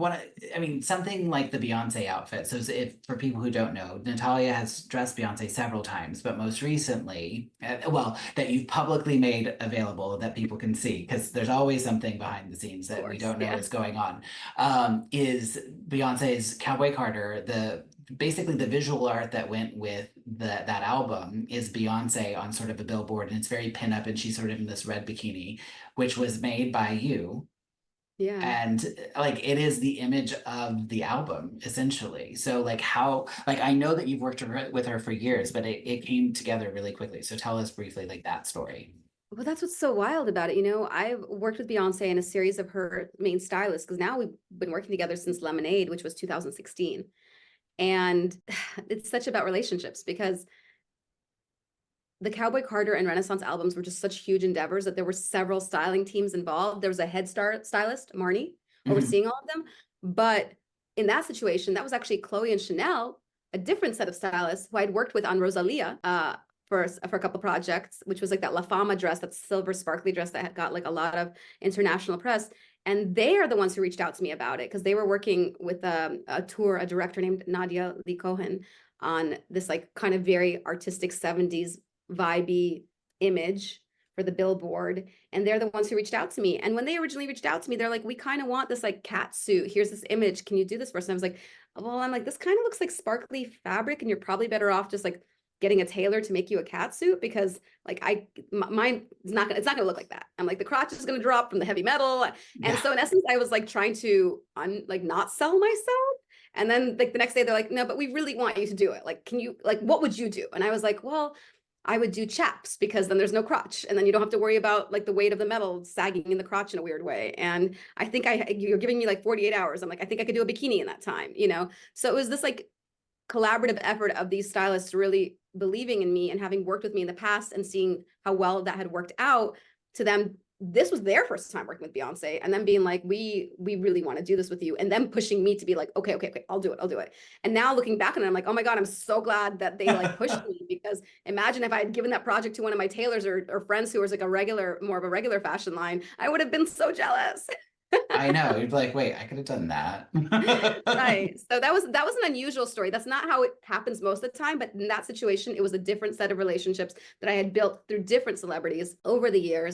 I mean, something like the Beyonce outfit. So, if for people who don't know, Natalia has dressed Beyonce several times, but most recently, well, that you've publicly made available that people can see, because there's always something behind the scenes Of that we course. don't know Yeah. is going on. Is Beyonce's Cowboy Carter, the basically the visual art that went with that album is Beyonce on sort of a billboard, and it's very pinup, and she's sort of in this red bikini, which was made by you. Yeah. And like it is the image of the album essentially. So like how like I know that you've worked with her for years, but it came together really quickly. So tell us briefly like that story. Well, that's what's so wild about it. You know, I've worked with Beyonce and a series of her main stylists because now we've been working together since Lemonade, which was 2016. And it's such about relationships because the Cowboy Carter and Renaissance albums were just such huge endeavors that there were several styling teams involved. There was a head stylist, Marnie, Mhm. overseeing all of them. But in that situation, that was actually Chloe and Chanel, a different set of stylists who I'd worked with on Rosalia for a couple projects, which was like that La Fama dress, that silver sparkly dress that had got like a lot of international press. And they are the ones who reached out to me about it because they were working with a director named Nadia Lee Cohen on this like kind of very artistic 70s vibey image for the billboard. And they're the ones who reached out to me. And when they originally reached out to me, they're like, we kind of want this like cat suit. Here's this image. Can you do this for us? And I was like, well, I'm like, this kind of looks like sparkly fabric, and you're probably better off just like getting a tailor to make you a cat suit because like mine is not gonna, it's not gonna look like that. I'm like, the crotch is gonna drop from the heavy metal. And Yeah. so in essence, I was like trying to like not sell myself. And then like the next day they're like, no, but we really want you to do it. Like, can you, like, what would you do? And I was like, well, I would do chaps because then there's no crotch and then you don't have to worry about like the weight of the metal sagging in the crotch in a weird way. And I think you're giving me like 48 hours. I'm like, I think I could do a bikini in that time, you know? So it was this like collaborative effort of these stylists really believing in me and having worked with me in the past and seeing how well that had worked out to them. This was their first time working with Beyonce, and then being like, we really want to do this with you, and then pushing me to be like, okay, I'll do it. And now looking back on it, I'm like, oh my God, I'm so glad that they like pushed me, because imagine if I had given that project to one of my tailors or friends who was like more of a regular fashion line, I would have been so jealous. I know. You'd be like, wait, I could have done that. Right. So that was an unusual story. That's not how it happens most of the time, but in that situation, it was a different set of relationships that I had built through different celebrities over the years.